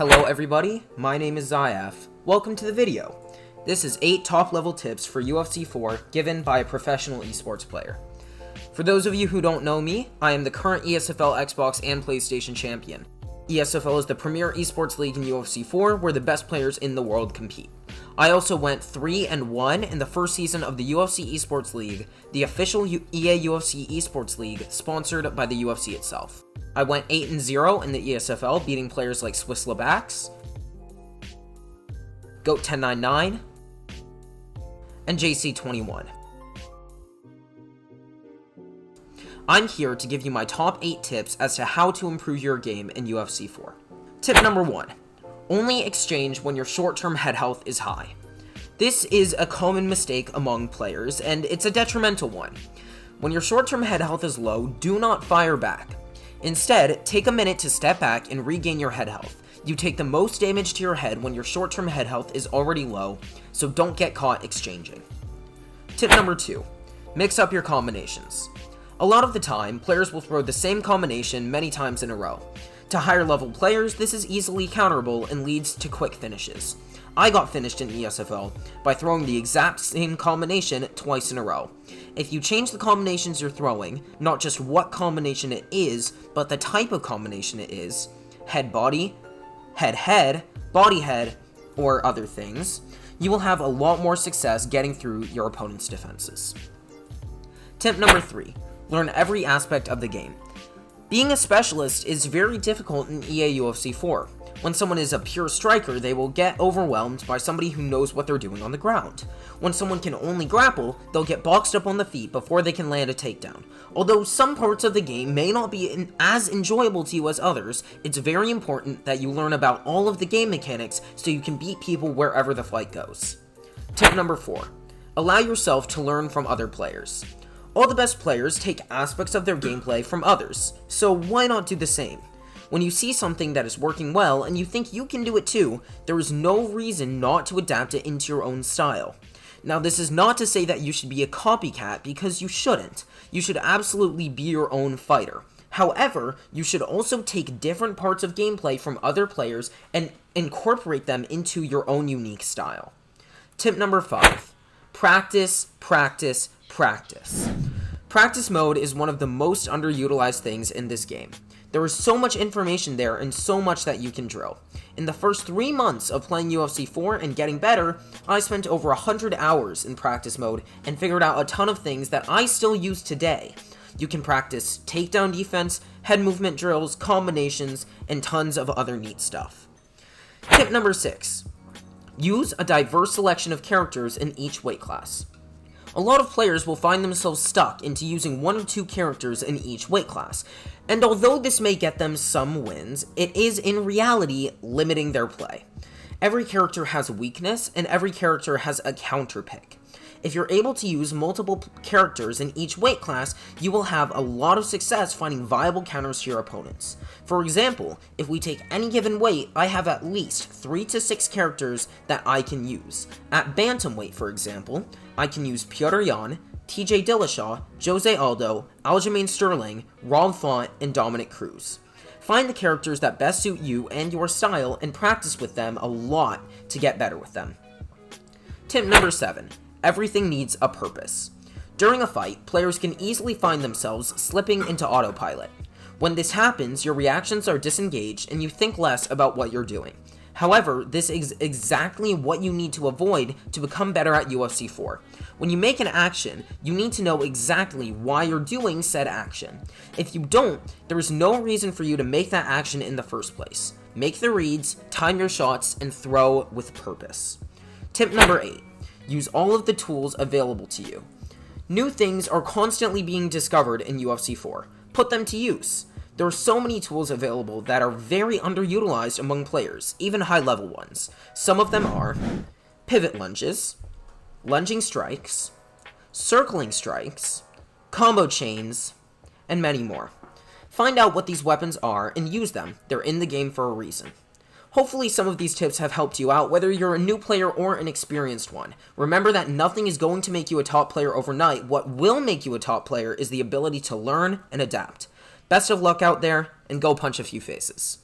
Hello everybody, my name is Zyaf. Welcome to the video. This is 8 top level tips for UFC 4 given by a professional esports player. For those of you who don't know me, I am the current ESFL Xbox and PlayStation champion. ESFL is the premier esports league in UFC 4 where the best players in the world compete. I also went 3-1 in the first season of the UFC Esports League, the official EA UFC Esports League sponsored by the UFC itself. I went 8-0 in the ESFL, beating players like Swiss Labax, Goat 1099, and JC21. I'm here to give you my top 8 tips as to how to improve your game in UFC 4. Tip number 1. Only exchange when your short-term head health is high. This is a common mistake among players, and it's a detrimental one. When your short-term head health is low, do not fire back. Instead, take a minute to step back and regain your head health. You take the most damage to your head when your short-term head health is already low, so don't get caught exchanging. Tip number 2. Mix up your combinations. A lot of the time, players will throw the same combination many times in a row. To higher level players, this is easily counterable and leads to quick finishes. I got finished in ESFL by throwing the exact same combination twice in a row. If you change the combinations you're throwing, not just what combination it is, but the type of combination it is, head-body, head-head, body-head, or other things, you will have a lot more success getting through your opponent's defenses. Tip number 3. Learn every aspect of the game. Being a specialist is very difficult in EA UFC 4. When someone is a pure striker, they will get overwhelmed by somebody who knows what they're doing on the ground. When someone can only grapple, they'll get boxed up on the feet before they can land a takedown. Although some parts of the game may not be as enjoyable to you as others, it's very important that you learn about all of the game mechanics so you can beat people wherever the fight goes. Tip number 4. Allow yourself to learn from other players. All the best players take aspects of their gameplay from others, so why not do the same? When you see something that is working well and you think you can do it too, there is no reason not to adapt it into your own style. Now, this is not to say that you should be a copycat, because you shouldn't. You should absolutely be your own fighter. However, you should also take different parts of gameplay from other players and incorporate them into your own unique style. Tip number 5. Practice, practice, practice. Practice mode is one of the most underutilized things in this game. There is so much information there and so much that you can drill. In the first 3 months of playing UFC 4 and getting better, I spent over 100 hours in practice mode and figured out a ton of things that I still use today. You can practice takedown defense, head movement drills, combinations, and tons of other neat stuff. Tip number 6. Use a diverse selection of characters in each weight class. A lot of players will find themselves stuck into using 1 or 2 characters in each weight class, and although this may get them some wins, it is in reality limiting their play. Every character has a weakness, and every character has a counter pick. If you're able to use multiple characters in each weight class, you will have a lot of success finding viable counters to your opponents. For example, if we take any given weight, I have at least 3 to 6 characters that I can use. At bantamweight, for example, I can use Petr Yan, TJ Dillashaw, Jose Aldo, Aljamain Sterling, Rob Font, and Dominic Cruz. Find the characters that best suit you and your style and practice with them a lot to get better with them. Tip number 7. Everything needs a purpose. During a fight, players can easily find themselves slipping into autopilot. When this happens, your reactions are disengaged and you think less about what you're doing. However, this is exactly what you need to avoid to become better at UFC 4. When you make an action, you need to know exactly why you're doing said action. If you don't, there is no reason for you to make that action in the first place. Make the reads, time your shots, and throw with purpose. Tip number 8. Use all of the tools available to you. New things are constantly being discovered in UFC 4. Put them to use. There are so many tools available that are very underutilized among players, even high-level ones. Some of them are pivot lunges, lunging strikes, circling strikes, combo chains, and many more. Find out what these weapons are and use them. They're in the game for a reason. Hopefully some of these tips have helped you out, whether you're a new player or an experienced one. Remember that nothing is going to make you a top player overnight. What will make you a top player is the ability to learn and adapt. Best of luck out there, and go punch a few faces.